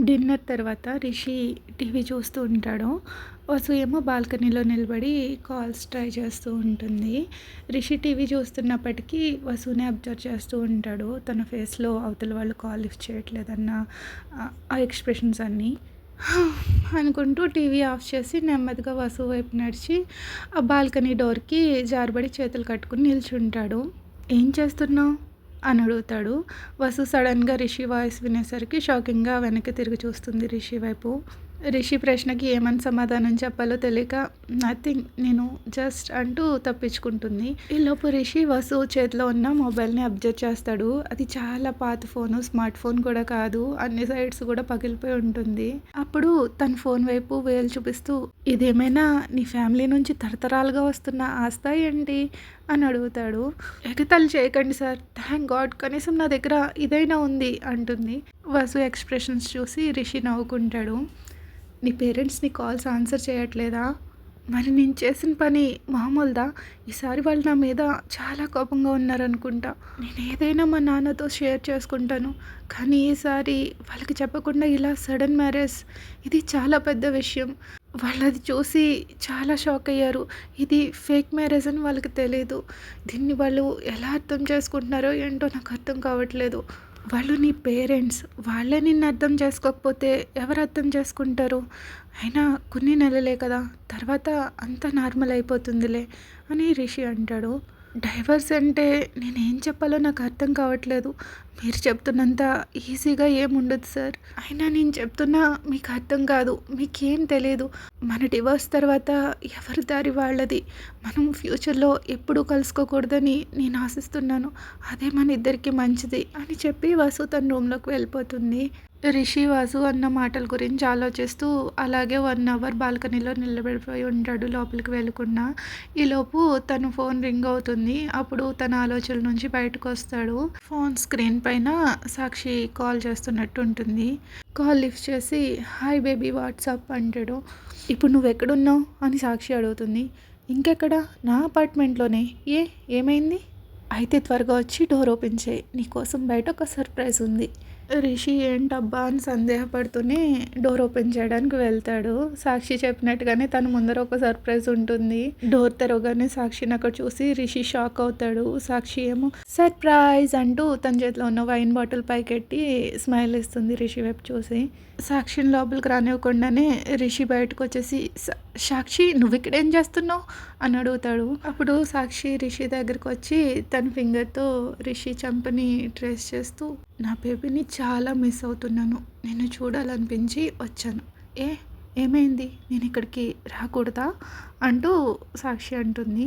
Dinner తర్వాత Rishi TV చూస్తూ ఉంటాడు. వసు ఏమో బాల్కనీలో నిలబడి కాల్స్ ట్రై చేస్తూ ఉంటుంది. రిషి టీవీ చూస్తున్నప్పటికీ వసునే అబ్జర్వ్ చేస్తూ ఉంటాడు. తన ఫేస్లో అవతల వాళ్ళు కాల్ లిఫ్ట్ చేయట్లేదన్న ఆ ఎక్స్ప్రెషన్స్ అన్నీ అనుకుంటూ టీవీ ఆఫ్ చేసి నెమ్మదిగా వసు వైపు నడిచి ఆ బాల్కనీ డోర్కి జారబడి చేతులు కట్టుకుని నిల్చుంటాడు. ఏం చేస్తున్నావు అని అడుగుతాడు. వసు సడన్గా రిషి వాయిస్ వినేసరికి షాకింగ్గా వెనక్కి తిరిగి చూస్తుంది రిషి వైపు. రిషి ప్రశ్నకి ఏమని సమాధానం చెప్పాలో తెలియక నథింగ్, నేను జస్ట్ అంటూ తప్పించుకుంటుంది. ఈలోపు రిషి వసు చేతిలో ఉన్న మొబైల్ని అబ్జర్వ్ చేస్తాడు. అది చాలా పాత ఫోను, స్మార్ట్ ఫోన్ కూడా కాదు, అన్ని సైడ్స్ కూడా పగిలిపోయి ఉంటుంది. అప్పుడు తన ఫోన్ వైపు వేలు చూపిస్తూ, ఇదేమైనా నీ ఫ్యామిలీ నుంచి తరతరాలుగా వస్తున్న ఆస్తా ఏంటి అని అడుగుతాడు. ఎగతాళి చేయకండి సార్, థ్యాంక్ గాడ్ కనీసం నా దగ్గర ఇదైనా ఉంది అంటుంది. వసు ఎక్స్ప్రెషన్స్ చూసి రిషి నవ్వుకుంటాడు. నీ పేరెంట్స్ నీ కాల్స్ ఆన్సర్ చేయట్లేదా? మరి నేను చేసిన పని మామూలుదా? ఈసారి వాళ్ళు నా మీద చాలా కోపంగా ఉన్నారనుకుంటా. నేను ఏదైనా మా నాన్నతో షేర్ చేసుకుంటాను, కానీ ఈసారి వాళ్ళకి చెప్పకుండా ఇలా సడన్ మ్యారేజ్, ఇది చాలా పెద్ద విషయం. వాళ్ళు అది చూసి చాలా షాక్ అయ్యారు. ఇది ఫేక్ మ్యారేజ్ అని వాళ్ళకి తెలియదు. దీన్ని వాళ్ళు ఎలా అర్థం చేసుకుంటున్నారో ఏంటో నాకు అర్థం కావట్లేదు. వాళ్ళు నీ పేరెంట్స్, వాళ్ళే నిన్ను అర్థం చేసుకోకపోతే ఎవరు అర్థం చేసుకుంటారు? అయినా కొన్ని నెలలే కదా, తర్వాత అంతా నార్మల్ అయిపోతుందిలే అని రిషి అంటాడు. డైవర్స్ అంటే నేనేం చెప్పాలో నాకు అర్థం కావట్లేదు. మీరు చెప్తున్నంత ఈజీగా ఏముండదు సార్. అయినా నేను చెప్తున్నా మీకు అర్థం కాదు, మీకేం తెలియదు. మన డివోర్స్ తర్వాత ఎవరి దారి వాళ్ళది. మనం ఫ్యూచర్లో ఎప్పుడూ కలుసుకోకూడదని నేను ఆశిస్తున్నాను. అదే మన ఇద్దరికి మంచిది అని చెప్పి వసు తన రూమ్లోకి వెళ్ళిపోతుంది. రిషి వాసు అన్న మాటల గురించి ఆలోచిస్తూ అలాగే 1 అవర్ బాల్కనీలో నిలబడిపోయి ఉంటాడు లోపలికి వెళ్ళకుండా. ఈలోపు తన ఫోన్ రింగ్ అవుతుంది. అప్పుడు తన ఆలోచనల నుంచి బయటకు వస్తాడు. ఫోన్ స్క్రీన్ పైన సాక్షి కాల్ చేస్తున్నట్టు ఉంటుంది. కాల్ లిఫ్ట్ చేసి హాయ్ బేబీ వాట్సాప్ అంటాడు. ఇప్పుడు నువ్వు ఎక్కడున్నావు అని సాక్షి అడుగుతుంది. ఇంకెక్కడ, నా అపార్ట్మెంట్లోనే. ఏమైంది? అయితే త్వరగా వచ్చి డోర్ ఓపెన్ చేయి, నీకోసం బయట ఒక సర్ప్రైజ్ ఉంది. రిషి ఏంటబ్బా అని సందేహపడుతూనే డోర్ ఓపెన్ చేయడానికి వెళ్తాడు. సాక్షి చెప్పినట్టుగానే తన ముందర ఒక సర్ప్రైజ్ ఉంటుంది. డోర్ తెరవగానే సాక్షిని అక్కడ చూసి రిషి షాక్ అవుతాడు. సాక్షి ఏమో సర్ప్రైజ్ అంటూ తన చేతిలో ఉన్న వైన్ బాటిల్ పైకెట్టి స్మైల్ ఇస్తుంది రిషి వైపు చూసి. సాక్షిని లోపలికి రానివ్వకుండానే రిషి బయటకు వచ్చేసి సాక్షి నువ్వు ఇక్కడ ఏం చేస్తున్నావు అని అడుగుతాడు. అప్పుడు సాక్షి రిషి దగ్గరకు వచ్చి తన ఫింగర్తో రిషి చంపని ట్రేస్ చేస్తూ, నా బేబీని చాలా మిస్ అవుతున్నాను, నిన్ను చూడాలనిపించి వచ్చాను. ఏమైంది, నేను ఇక్కడికి రాకూడదా అంటూ సాక్షి అంటుంది.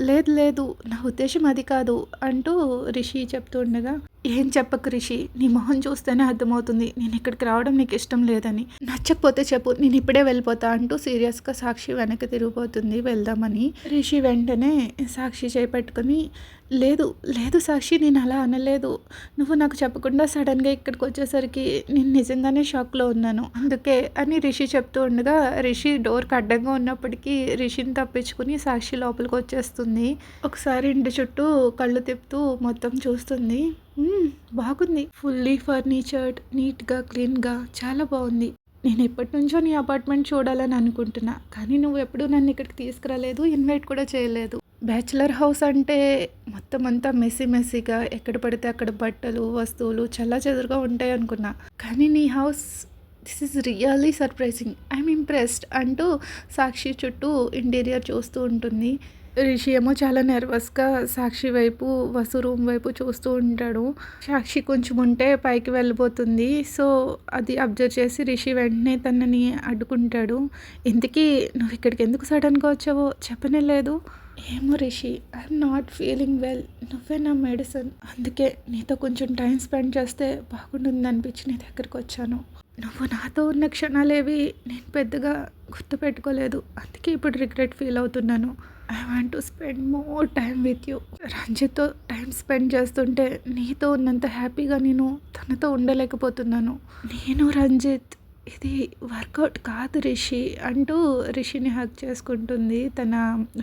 లేదు లేదు, నా ఉద్దేశం అది కాదు అంటూ రిషి చెప్తూ ఉండగా, ఏం చెప్పకు రిషి, నీ మొహం చూస్తేనే అర్థమవుతుంది నేను ఇక్కడికి రావడం నీకు ఇష్టం లేదని. నచ్చకపోతే చెప్పు, నేను ఇప్పుడే వెళ్ళిపోతా అంటూ సీరియస్గా సాక్షి వెనక్కి తిరిగిపోతుంది వెళ్దామని. రిషి వెంటనే సాక్షి చేపట్టుకొని, లేదు లేదు సాక్షి, నేను అలా అనలేదు. నువ్వు నాకు చెప్పకుండా సడన్గా ఇక్కడికి వచ్చేసరికి నేను నిజంగానే షాక్లో ఉన్నాను, అందుకే అని రిషి చెప్తూ ఉండగా రిషి డోర్కి అడ్డంగా ఉన్నప్పటికీ రిషిని తప్పించుకుని సాక్షి లోపలికి వచ్చేస్తుంది. ఒకసారి ఇంటి చుట్టూ కళ్ళు తిప్పుతూ మొత్తం చూస్తుంది. బాగుంది, ఫుల్లీ ఫర్నిచర్డ్, నీట్గా క్లీన్గా చాలా బాగుంది. నేను ఎప్పటి నుంచో నీ అపార్ట్మెంట్ చూడాలని అనుకుంటున్నా, కానీ నువ్వు ఎప్పుడూ నన్ను ఇక్కడికి తీసుకురాలేదు, ఇన్వైట్ కూడా చేయలేదు. బ్యాచిలర్ హౌస్ అంటే మొత్తం అంతా మెస్సీగా ఎక్కడ పడితే అక్కడ బట్టలు వస్తువులు చెల్లాచెదురుగా ఉంటాయి అనుకున్నా, కానీ నీ house this is really surprising, I'm impressed అంటూ సాక్షి చుట్టూ ఇంటీరియర్ చూస్తూ ఉంటుంది. రిషి ఏమో చాలా నర్వస్గా సాక్షి వైపు వసు రూమ్ వైపు చూస్తూ ఉంటాడు. సాక్షి కొంచెం ఉంటే పైకి వెళ్ళిపోతుంది. సో అది అబ్జర్వ్ చేసి రిషి వెంటనే తనని అడ్డుకుంటాడు. ఇంతకీ నువ్వు ఇక్కడికి ఎందుకు సడన్గా వచ్చావో చెప్పనే లేదు. ఏమో Rishi, I'm not feeling well, నువ్వే నా మెడిసిన్, అందుకే నీతో కొంచెం టైం స్పెండ్ చేస్తే బాగుంటుంది అనిపించి నీ దగ్గరికి వచ్చాను. నువ్వు నాతో ఉన్న క్షణాలేవి నేను పెద్దగా గుర్తుపెట్టుకోలేదు, అందుకే ఇప్పుడు రిగ్రెట్ ఫీల్ అవుతున్నాను. I want to spend more time with you. రంజిత్తో టైం స్పెండ్ చేస్తుంటే నీతో ఉన్నంత హ్యాపీగా నేను తనతో ఉండలేకపోతున్నాను. నేను రంజిత్ ఇది వర్కౌట్ కాదు రిషి అంటూ రిషిని హగ్ చేసుకుంటుంది, తన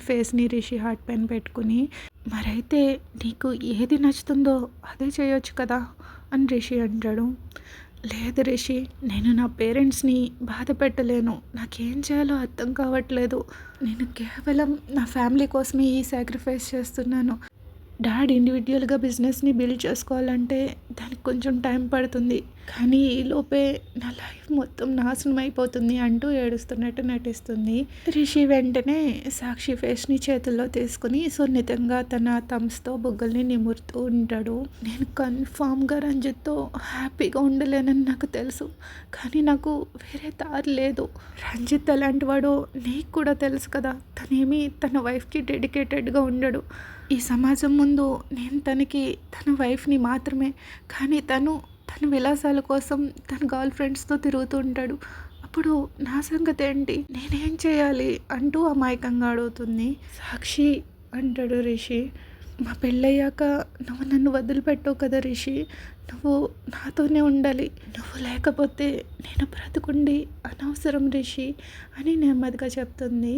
ఫేస్ని రిషి హార్ట్ పైన పెట్టుకుని. మరైతే నీకు ఏది నచ్చుతుందో అదే చేయొచ్చు కదా అని రిషి అంటాడు. లేదు రిషి, నేను నా పేరెంట్స్‌ని బాధ పెట్టలేను. నాకేం చేయాలో అర్థం కావట్లేదు. నేను కేవలం నా ఫ్యామిలీ కోసమే ఈ సాక్రిఫైస్ చేస్తున్నాను. డాడ్ ఇండివిడ్యువల్‌గా బిజినెస్‌ని బిల్డ్ చేసుకోవాలంటే దానికి కొంచెం టైం పడుతుంది. కానీ ఈలోపే నా లైఫ్ మొత్తం నాశనం అయిపోతుంది అంటూ ఏడుస్తున్నట్టు నటిస్తుంది. రిషి వెంటనే సాక్షి ఫేస్‌ని చేతుల్లో తీసుకొని సున్నితంగా తన థమ్స్‌తో బుగ్గల్ని నిమురుతూ ఉంటాడు. నేను కన్ఫామ్‌గా రంజిత్‌తో హ్యాపీగా ఉండలేనని నాకు తెలుసు. కానీ నాకు వేరే దారి లేదు. రంజిత్ ఎలాంటి వాడో నీకు కూడా తెలుసు కదా! తనేమి తన వైఫ్‌కి డెడికేటెడ్‌గా ఉండడు. ఈ సమాజం ముందు నేను తన వైఫ్‌ని మాత్రమే. కానీ తన విలాసాల కోసం తన గర్ల్ ఫ్రెండ్స్‌తో తిరుగుతూ ఉంటాడు. అప్పుడు నా సంగతి ఏంటి? నేనేం చేయాలి? అంటూ అమాయకంగా అడుగుతుంది. సాక్షి అంటాడు రిషి. మా పెళ్ళయ్యాక నువ్వు నన్ను వదిలిపెట్టవు కదా రిషి. నువ్వు నాతోనే ఉండాలి. నువ్వు లేకపోతే నేను బ్రతుకుండి అనవసరం రిషి అని నెమ్మదిగా చెప్తుంది.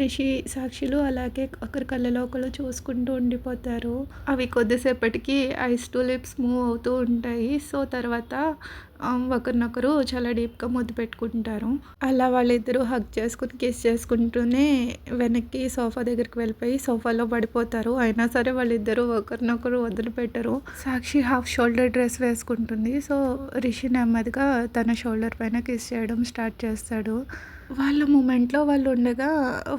రిషి సాక్షులు అలాగే ఒకరి కళ్ళలో ఒకరు చూసుకుంటూ ఉండిపోతారు. అవి కొద్దిసేపటికి ఐస్ టు లిప్స్ మూవ్ అవుతూ ఉంటాయి. సో తర్వాత ఒకరినొకరు చాలా డీప్గా ముద్దు పెట్టుకుంటారు. అలా వాళ్ళిద్దరూ హగ్ చేసుకుని కిస్ చేసుకుంటూనే వెనక్కి సోఫా దగ్గరికి వెళ్ళిపోయి సోఫాలో పడిపోతారు. అయినా సరే వాళ్ళిద్దరూ ఒకరినొకరు వదిలిపెట్టరు. సాక్షి హాఫ్ షోల్డర్ డ్రెస్ వేసుకుంటుంది. సో రిషి నెమ్మదిగా తన షోల్డర్ పైన కిస్ చేయడం స్టార్ట్ చేస్తాడు. వాళ్ళ మూమెంట్లో వాళ్ళు ఉండగా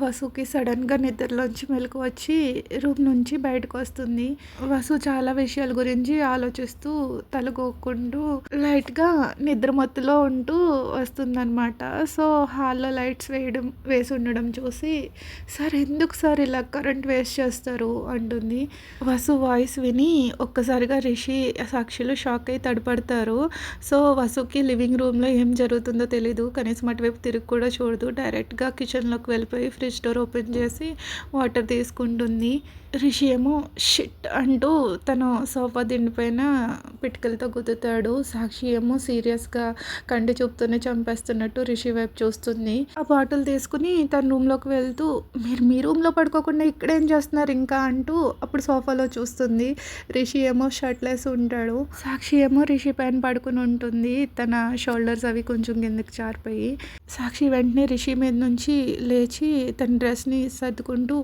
వసుకి సడన్గా నిద్రలోంచి మెలకు వచ్చి రూమ్ నుంచి బయటకు వస్తుంది. వసు చాలా విషయాల గురించి ఆలోచిస్తూ తలగొక్కుంటూ లైట్గా నిద్రమత్తులో ఉంటూ వస్తుందన్నమాట. సో హాల్లో లైట్స్ వేసి ఉండడం చూసి సార్ ఎందుకు సార్ ఇలా కరెంట్ వేస్ట్ చేస్తారు అంటుంది. వసు వాయిస్ విని ఒక్కసారిగా రిషి సాక్షులు షాక్ అయి తడపడతారు. సో వసుకి లివింగ్ రూమ్లో ఏం జరుగుతుందో తెలీదు. కనీసం అటువైపు తిరిగి కూడా చూడదు. డైరెక్ట్గా కిచెన్లోకి వెళ్ళిపోయి ఫ్రిడ్జ్ డోర్ ఓపెన్ చేసి వాటర్ తీసుకుంటుంది. రిషి ఏమో షిట్ అంటూ తను సోఫా దిండిపైన పిటికలతో గుద్దుతాడు. సాక్షి ఏమో సీరియస్గా కంటి చూపుతూనే చంపేస్తున్నట్టు రిషి వైపు చూస్తుంది. ఆ బాటిల్ తీసుకుని తన రూమ్లోకి వెళ్తూ మీరు మీ రూమ్లో పడుకోకుండా ఇక్కడేం చేస్తున్నారు ఇంకా అంటూ అప్పుడు సోఫాలో చూస్తుంది. రిషి ఏమో షర్ట్లెస్ ఉంటాడు. సాక్షి ఏమో రిషి పైన పడుకుని ఉంటుంది. తన షోల్డర్స్ అవి కొంచెం కిందకి జారిపోయి సాక్షి వెంటనే రిషి మీద నుంచి లేచి తన డ్రెస్ని సర్దుకుంటూ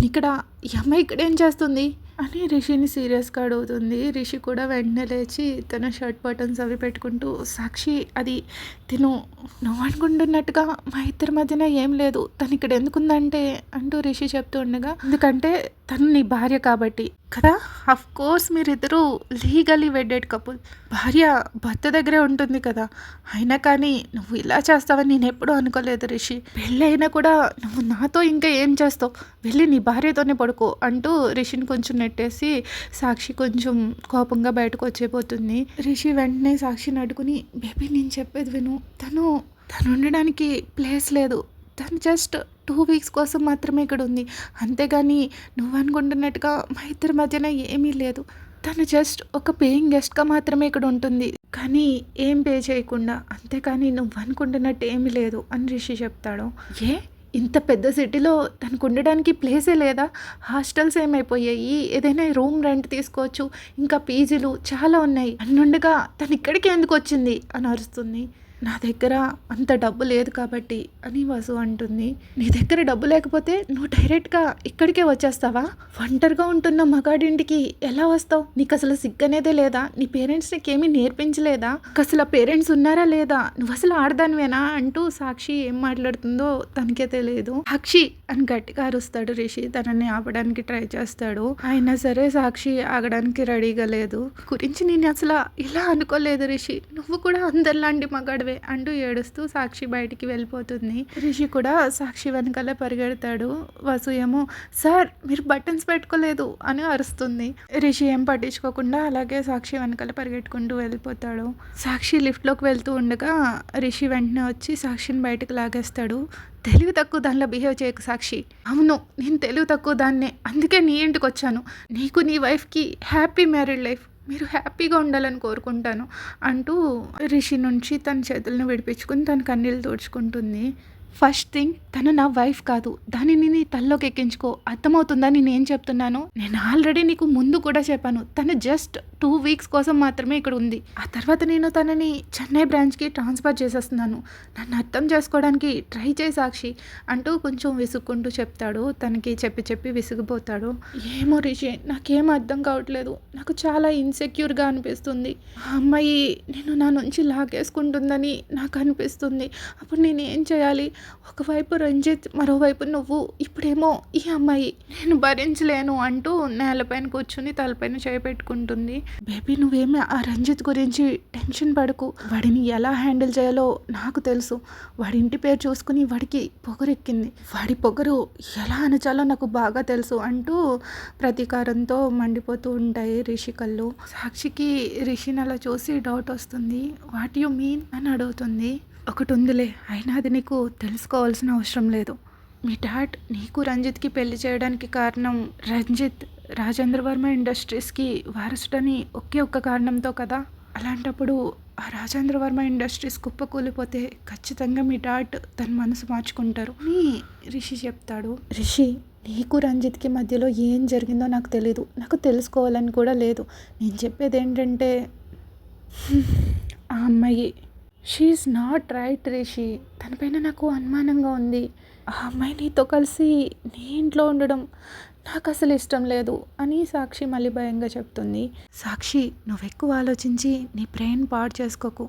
ఇక్కడ ఈ అమ్మాయి ఇక్కడ ఏం చేస్తుంది అని రిషిని సీరియస్గా అడుగుతుంది. రిషి కూడా వెంటనే లేచి తన షర్ట్ బటన్స్ అవి పెట్టుకుంటూ సాక్షి అది నువ్వు అనుకుంటున్నట్టుగా మా ఇద్దరి మధ్యన ఏం లేదు, తను ఇక్కడ ఎందుకుందంటే అంటూ రిషి చెప్తూ ఉండగా ఎందుకంటే తను నీ భార్య కాబట్టి కదా. అఫ్ కోర్స్ మీరిద్దరూ లీగలీ వెడ్డెడ్ కపుల్. భార్య భర్త దగ్గరే ఉంటుంది కదా. అయినా కానీ నువ్వు ఇలా చేస్తావని నేను ఎప్పుడూ అనుకోలేదు రిషి. పెళ్ళి అయినా కూడా నువ్వు నాతో ఇంకా ఏం చేస్తావు, వెళ్ళి నీ భార్యతోనే పడుకో అంటూ రిషిని కొంచెం నెట్టేసి సాక్షి కొంచెం కోపంగా బయటకు వచ్చేపోతుంది. రిషి వెంటనే సాక్షిని అడుగుని బేబీ నేను చెప్పేది విను, తను ఉండడానికి ప్లేస్ లేదు. తను జస్ట్ 2 వీక్స్ కోసం మాత్రమే ఇక్కడ ఉంది. అంతేగాని నువ్వు అనుకుంటున్నట్టుగా మా ఇద్దరి మధ్యన ఏమీ లేదు. తను జస్ట్ ఒక పేయింగ్ గెస్ట్గా మాత్రమే ఇక్కడ ఉంటుంది, కానీ ఏం పే చేయకుండా. అంతేకాని నువ్వు అనుకుంటున్నట్టు ఏమీ లేదు అని రిషి చెప్తాడు. ఇంత పెద్ద సిటీలో తనకు ఉండడానికి ప్లేసే లేదా? హాస్టల్స్ ఏమైపోయాయి, ఏదైనా రూమ్ రెంట్ తీసుకోవచ్చు, ఇంకా పీజీలు చాలా ఉన్నాయి. అన్నుండగా తను ఇక్కడికి ఎందుకు వచ్చింది అని అరుస్తుంది. నా దగ్గర అంత డబ్బు లేదు కాబట్టి అని వసు అంటుంది. నీ దగ్గర డబ్బు లేకపోతే నువ్వు డైరెక్ట్గా ఇక్కడికే వచ్చేస్తావా? ఒంటరిగా ఉంటున్న మగాడింటికి ఎలా వస్తావు? నీకు అసలు సిగ్గనేదే లేదా? నీ పేరెంట్స్ నీకేమీ నేర్పించలేదా? అసలు పేరెంట్స్ ఉన్నారా లేదా? నువ్వు అసలు ఆడదానివేనా అంటూ సాక్షి ఏం మాట్లాడుతుందో తనకే తెలియదు. సాక్షి అని గట్టిగా అరుస్తాడు రిషి. తనని ఆపడానికి ట్రై చేస్తాడు. అయినా సరే సాక్షి ఆగడానికి రెడీగా లేదు. గురించి నేను అసలు ఇలా అనుకోలేదు రిషి, నువ్వు కూడా అందరిలాంటి మగాడివే అంటూ ఏడుస్తూ సాక్షి బయటికి వెళ్ళిపోతుంది. రిషి కూడా సాక్షి వెనకాలే పరిగెడతాడు. వసు ఏమో సార్ మీరు బటన్స్ పెట్టుకోలేదు అని అరుస్తుంది. రిషి ఏం పట్టించుకోకుండా అలాగే సాక్షి వెనకాల పరిగెట్టుకుంటూ వెళ్ళిపోతాడు. సాక్షి లిఫ్ట్లోకి వెళ్తూ ఉండగా రిషి వెంటనే వచ్చి సాక్షిని బయటకు లాగేస్తాడు. తెలివి తక్కువ దానిలో బిహేవ్ చేయకు సాక్షి. అవును నేను తెలివి తక్కువ దాన్నే, అందుకే నీ ఇంటికి వచ్చాను. నీకు నీ వైఫ్కి హ్యాపీ మ్యారీడ్ లైఫ్, మీరు హ్యాపీగా ఉండాలని కోరుకుంటాను అంటూ రిషి నుంచి తన చేతులను విడిపించుకుని తన కన్నీళ్ళు తుడుచుకుంటుంది. ఫస్ట్ థింగ్ తను నా వైఫ్ కాదు. దానిని నీ తలలోకి ఎక్కించుకో. అర్థమవుతుందా నేనేం చెప్తున్నానో? నేను ఆల్రెడీ నీకు ముందు కూడా చెప్పాను. తను జస్ట్ 2 వీక్స్ కోసం మాత్రమే ఇక్కడ ఉంది. ఆ తర్వాత నేను తనని చెన్నై బ్రాంచ్‌కి ట్రాన్స్‌ఫర్ చేసేస్తున్నాను. నన్ను అర్థం చేసుకోవడానికి ట్రై చేయి సాక్షి అంటూ కొంచెం విసుక్కుంటూ చెప్తాడు. తనకి చెప్పి చెప్పి విసిగిపోతాడు. ఏమో రిషి, నాకేం అర్థం కావట్లేదు. నాకు చాలా ఇన్‌సెక్యూర్‌గా అనిపిస్తుంది. ఆ అమ్మాయి నిన్ను నా నుంచి లాగేసుకుంటుందని నాకు అనిపిస్తుంది. అప్పుడు నేనేం చేయాలి? ఒకవైపు రంజిత్, మరోవైపు నువ్వు, ఇప్పుడేమో ఈ అమ్మాయి. నేను భరించలేను అంటూ నేలపైన కూర్చుని తలపైన చేయి పెట్టుకుంటుంది. బేబీ, నువ్వేమి ఆ రంజిత్ గురించి టెన్షన్ పడకు. వాడిని ఎలా హ్యాండిల్ చేయాలో నాకు తెలుసు. వాడి ఇంటి పేరు చూసుకుని వాడికి పొగరెక్కింది. వాడి పొగరు ఎలా అణచాలో నాకు బాగా తెలుసు అంటూ ప్రతీకారంతో మండిపోతూ ఉంటాయి రిషి కళ్ళు. సాక్షికి రిషిని అలా చూసి డౌట్ వస్తుంది. వాట్ యు మీన్ అని అడుగుతుంది. ఒకటి ఉందిలే, అయినా అది నీకు తెలుసుకోవాల్సిన అవసరం లేదు. మీ డాడ్ నీకు రంజిత్కి పెళ్లి చేయడానికి కారణం రంజిత్ రాజేంద్ర వర్మ ఇండస్ట్రీస్కి వారసుడని ఒకే ఒక్క కారణంతో కదా. అలాంటప్పుడు ఆ రాజేంద్ర వర్మ ఇండస్ట్రీస్ కుప్పకూలిపోతే ఖచ్చితంగా మీ డాడ్ తన మనసు మార్చుకుంటారు అని రిషి చెప్తాడు. రిషి, నీకు రంజిత్కి మధ్యలో ఏం జరిగిందో నాకు తెలీదు. నాకు తెలుసుకోవాలని కూడా లేదు. నేను చెప్పేది ఏంటంటే ఆ అమ్మాయి షీఈస్ నాట్ రైట్ రిషి. తనపైన నాకు అనుమానంగా ఉంది. ఆ అమ్మాయి నీతో కలిసి నీ ఇంట్లో ఉండడం నాకు అసలు ఇష్టం లేదు అని సాక్షి మళ్ళీ భయంగా చెప్తుంది. సాక్షి, నువ్వు ఎక్కువ ఆలోచించి నీ బ్రెయిన్ పాడు చేసుకోకు.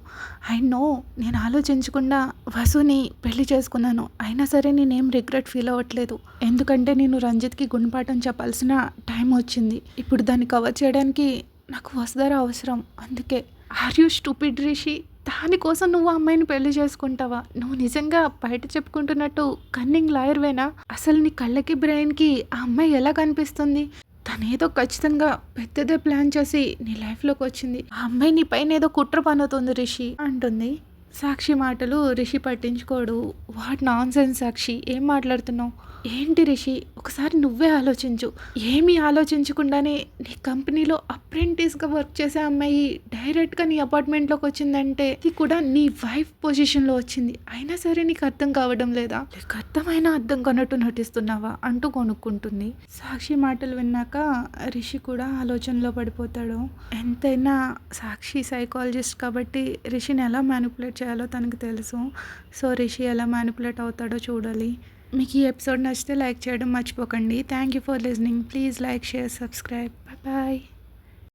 ఐ నో, నేను ఆలోచించకుండా వసుని పెళ్లి చేసుకున్నాను. అయినా సరే నేనేం రిగ్రెట్ ఫీల్ అవ్వట్లేదు. ఎందుకంటే నేను రంజిత్కి గుణపాఠం చెప్పాల్సిన టైం వచ్చింది. ఇప్పుడు దాన్ని కవర్ చేయడానికి నాకు వసుధర అవసరం. అందుకే. Are you stupid Rishi? దానికోసం నువ్వు ఆ అమ్మాయిని పెళ్లి చేసుకుంటావా? నువ్వు నిజంగా బయట చెప్పుకుంటున్నట్టు కన్నింగ్ లాయర్వేనా? అసలు నీ కళ్ళకి బ్రెయిన్కి ఆ అమ్మాయి ఎలా కనిపిస్తుంది? తనేదో ఖచ్చితంగా పెద్దదే ప్లాన్ చేసి నీ లైఫ్లోకి వచ్చింది. ఆ అమ్మాయి నీ పైన ఏదో కుట్ర పన్నుతుంది రిషి అంటుంది. సాక్షి మాటలు రిషి పట్టించుకోడు. వాట్ నాన్ సెన్స్ సాక్షి, ఏం మాట్లాడుతున్నావు? ఏంటి రిషి, ఒకసారి నువ్వే ఆలోచించు. ఏమీ ఆలోచించకుండానే నీ కంపెనీలో అప్రెంటిస్గా వర్క్ చేసే అమ్మాయి డైరెక్ట్గా నీ అపార్ట్మెంట్లోకి వచ్చిందంటే ఇది కూడా నీ వైఫ్ పొజిషన్లో వచ్చింది. అయినా సరే నీకు అర్థం కావడం లేదా? నీకు అర్థమైనా అర్థం కొన్నట్టు నటిస్తున్నావా అంటూ కొనుక్కుంటుంది. సాక్షి మాటలు విన్నాక రిషి కూడా ఆలోచనలో పడిపోతాడు. ఎంతైనా సాక్షి సైకాలజిస్ట్ కాబట్టి రిషిని ఎలా మ్యానిపులేట్ చేయాలో తనకు తెలుసు. సో రిషి ఎలా మ్యానిపులేట్ అవుతాడో చూడాలి. మీకు ఈ ఎపిసోడ్ నచ్చితే లైక్ చేయడం మర్చిపోకండి. Thank you for listening. Please like, share, subscribe. Bye bye.